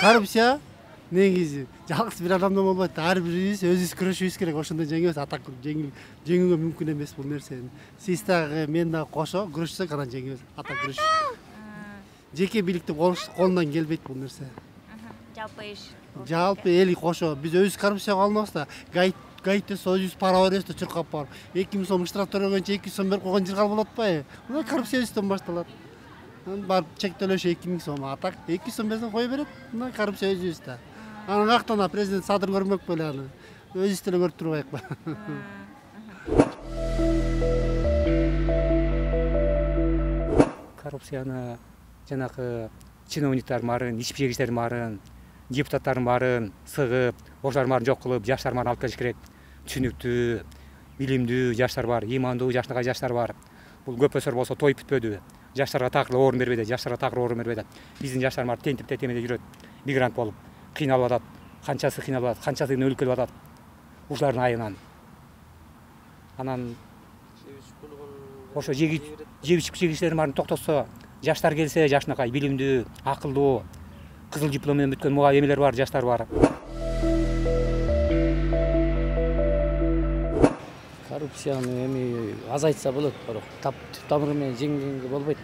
Коррупция негизи жалгыз бир адамдан болбойт. Ар бирибиз өзүбүз күрөшүбүз керек. Ошондо жеңебиз. Атак жеңүүгө мүмкүн эмес бул нерсени. Сиз дагы мен дагы кошо күрөшсөк анан жеңебиз. Атак күрөш. Жеке бийликти колунан келбейт бул нерсе. Жалпы эл кошо биз өзүбүз коррупцияга алынабыз да. Гайт өзүбүз пара беребиз да чуркап барып. 2000 сом штраф төлөгөнчө 200 сом берип койгон жыргал болот атпайбы? Мына коррупция өстөн башталат. Барып чек төлөшү 2000 сом. Атак 200 сом берсең кое берет. Мына коррупция өзүбүздө. Анан кактан президент садыр көрмөк беле аны. Өзүбүз деле көрүп турбайыкпы? Коррупцияны жанагы чиновниктер баарын, ишпегичтер баарын, депутаттар баарын сыгып, ошолар баарын жок кылып, жаштар баарын алып келиш керек. Түшүнүктүү, билимдүү жаштар бар, имандуу жаштагы жаштар бар. Бул көпөсөр болсо тоюп бүтпөдү. Жаштарга такыр орун бербейт, жаштарга такыр орун бербейт. Биздин жаштар бар тентип тетемеде жүрөт, мигрант болуп, кыйналып атат. Канчасы кыйналып атат, канчасы өлүп келип атат. Ушулардын айынан. Анан ошо жегичтердин баарын токтотсо, жаштар келсе, жашынакай билимдүү, акылдуу, кызыл диплом менен бүткөн эмелер бар, жаштар бар. Коррупцияны эми азайтса болот, бирок түп тамыры менен жеңгенге болбойт.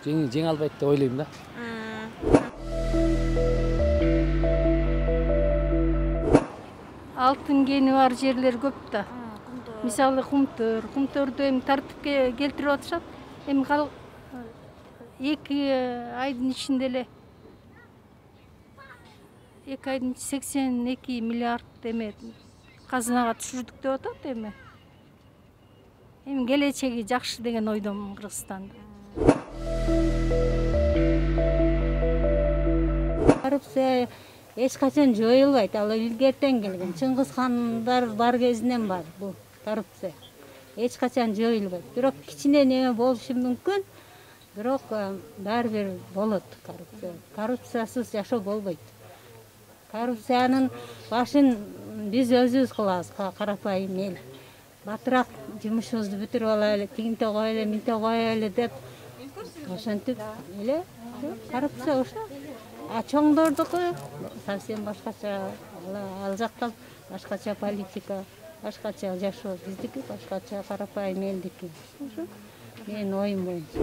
Жеңе албайт деп ойлойм да. Алтын кени бар жерлер көп да. Мисалы кумтөрдү эми тартипке келтирип атышат. Эми 2 айдын ичинде эле 2 айдын 82 миллиард эме казынага түшүрдүк деп атат эми. Эми келечеги жакшы деген ойдомун Кыргызстанда. Коррупция эч качан жоюлбайт. Ал илгертен келген. Чыңгыз хандар бар кезинен бар бул коррупция. Эч качан жоюлбайт. Бирок кичине неме болушу мүмкүн. Бирок баары бир болот коррупция. Коррупциясыз жашоо болбойт. Коррупциянын башын биз өзүбүз кылабыз, карапайым эл. Батыраак жумушубузду бүтүрүп алайлы, тигинте коелу, минте коелу деп ошентип эле коррупция ошо. А чоңдордуку совсем башкача, ал жакта башкача политика, башкача жашоо, биздики башкача карапайым элдики. Ошо менин оюм боюнча.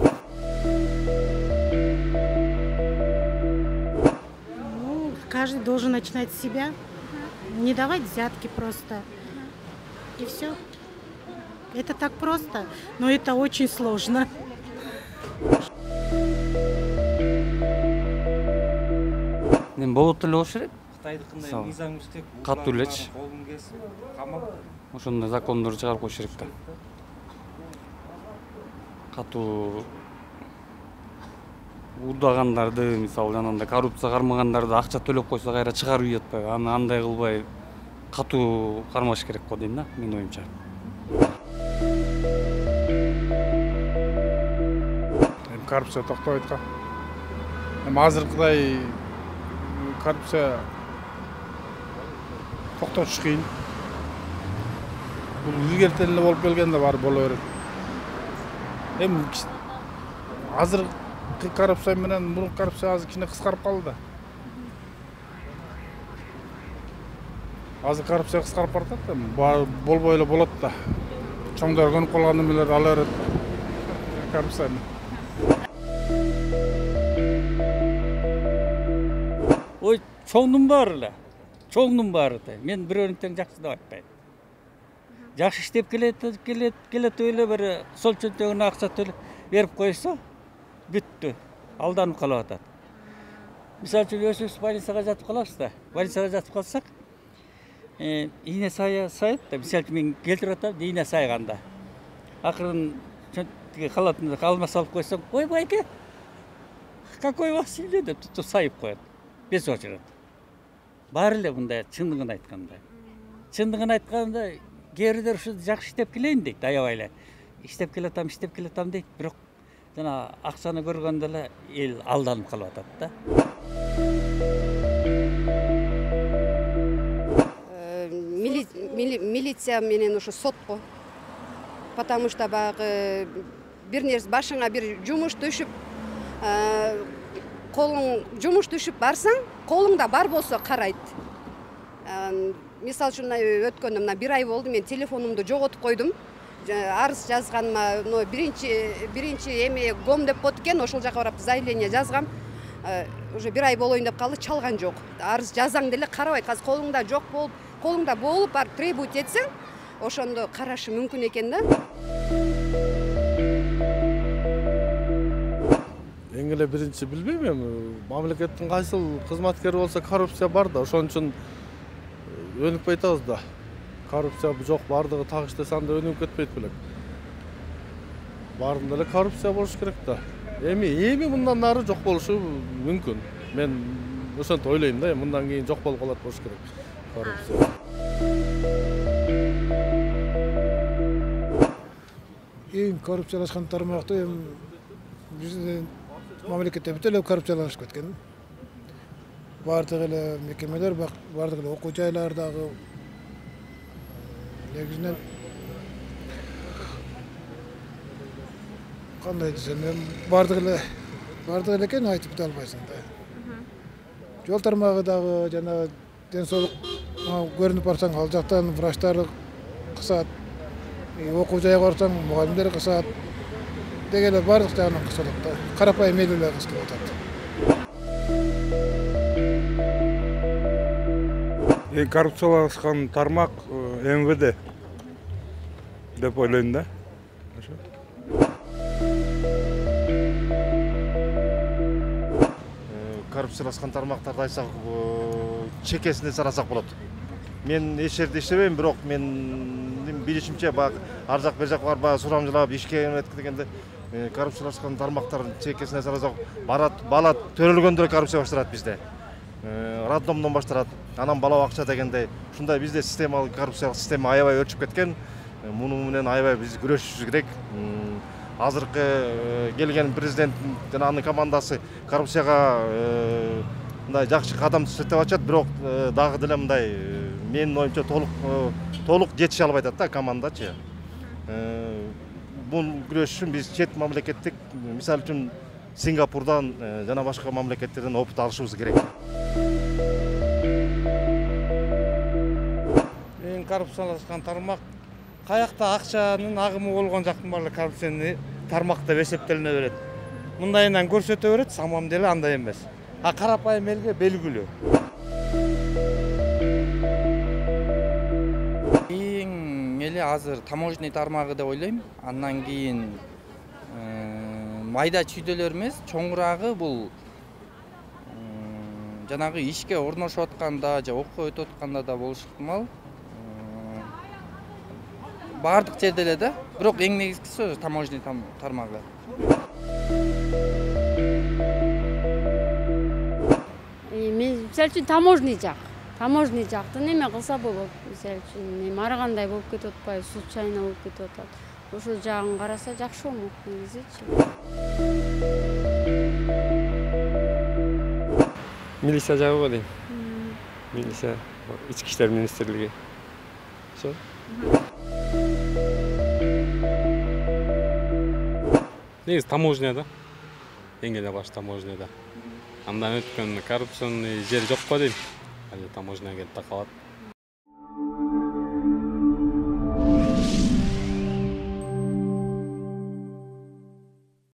Каждый должен начинать с себя, не давать взятки просто. И все. Это так просто, но это очень сложно. Мен болот эле болуш керек. Кытайдыкындай мыйзам иштеп, катуу элечи. Колун кесип, камап. Ошондой закондор чыгарып коюш керек да. Катуу уурдагандарды, мисалы жанагындай коррупция кармагандарды акча төлөп койсо кайра чыгарып үй атпайбы. Аны андай кылбай катуу кармаш керек го дейм да, менин оюмча. Коррупция токтобойт го. Эми азыркыдай коррупция токтотуш кыйын. Бул илгертен эле болуп келгенде баары боло берет. Эми азыркы коррупция менен мурунку коррупция азыр кичине кыскарып калды да. Азыр коррупция кыскарып баратат да, болбой эле болот да. Чоңдор көнүп калган эмелер ала берет. Коррупция. Ой, чоңдун баары эле. Чоңдун баары да. Мен бирөөнүн тең жакшы деп айтпайм. Жакшы иштеп келет эле бир сол чөнтөгүнө акча төлөп берип койсо, бүттү. Алданып калып атат. Мисалы үчүн өзүбүз больницага жатып калабыз да. Больницага жатып калсак, ийне сайат да. Мисалы үчүн мен келтирип атам, ийне сайганда. Акырын чөнтөгү халатымды алма салып койсом, "Ой, байке, какой у вас или?" деп туруп сайып коет. Без очередь. Бар эле мындай чындыгын айтканда. Чындыгын айтканда, кээбирлер ушу жакшы иштеп келейин дейт, аябай эле. Иштеп келатам дейт, бирок жана акчаны көргөндө эле эл алданып калып атат да. Милиция менен ушу сотко. Потому что баягы бир нерсе башыңа бир жумуш түшүп, колуң жумуш түшүп барсаң, колуңда бар болсо карайт. Мисалы үчүн өткөндө мына 1 ай болду, мен телефонумду жоготуп койдум. Арыз жазганыма, биринчи эме гом деп болот экен, ошол жака барып заявление жазгам. Уже 1 ай болоюн деп калды, чалган жок. Арыз жазаң деле карабайт. Азыр колуңда жок болуп, колуңда болуп, барып требовать этсең, ошондо карашы мүмкүн экен да. Эң эле биринчи билбейм эми, мамлекеттин кайсыл кызматкери болсо коррупция бар да, ошон үчүн өнүкпөй атабыз да. Коррупция жок, бардыгы так иштесе анда өнүгүп кетпейт белек. Баарында эле коррупция болуш керек да. Эми мындан ары жок болушу мүмкүн. Мен ошентип ойлойм да, мындан кийин жок болуп калат болуш керек коррупция. Эң коррупциялашкан тармакты биздин мамлекетте бүт эле коррупциялашып кеткен. Бардык эле мекемелер, бардык эле окуу жайлардагы негизинен кандай десем, бардык эле экен айтып бете албайсың да. Жол тармагы дагы жана ден соолук көрүнүп барсаң, ал жактан врачтар кысат, окуу жайга барсаң, мугалимдер кысат. Деги эле бардык жагынан кысылат да. Карапайым эл эле кысылып атат. Эң коррупциялашкан тармак МВД деп ойлойм да. Коррупциялашкан тармактарды айтсак, чекесине сарасак болот. Мен эч жерде иштебейм, бирок мен билишимче ар жак бер жак барып сурамжылап ишке дегенде коррупциялашкан тармактардын чекесине сарасак бала төрөлгөндө коррупция башталат бизде. Роддомдон башталат, анан бала акча дегендей. Ушундай бизде системалык коррупциялык система аябай өрчүп кеткен. Муну менен аябай биз күрөшүшүбүз керек. Азыркы келген президент жана анын командасы коррупцияга мындай жакшы кадам жасап атышат, бирок дагы деле мындай менин оюмча толук жетише албай атат да командачы. Бул күрөш үчүн биз чет мамлекеттик, мисалы үчүн Сингапурдан жана башка мамлекеттерден опыт алышыбыз керек. Эң коррупциялашкан тармак каякта акчанын агымы болгон жактын баары коррупциялык тармак деп эсептелине берет. Мындайынан көрсөтө берет, самом деле андай эмес. Карапайым элге белгилүү. Эң эле азыр таможенный тармагы деп ойлойм. Андан кийин майда чүйдөлөр эмес, чоңурагы бул жанагы ишке орношуп атканда же окуу өтүп атканда да болуш ыктымал. Бардык жерде эле да, бирок эң негизгиси таможенный тармагы. Мисалы үчүн таможенный жактын эме кылса болот. Мисалы үчүн эми ар кандай болуп кетип атпайбы, случайно болуп кетип атат. Ошол жагын караса жакшы болмок негизичи. Милиция жагы го дейм. Милиция, ички иштер министрлиги. Ошо. Негизи таможняда. Эң эле баш таможняда. Андан өткөн коррупционный жер жок го дейм. Таможняга келип такалат.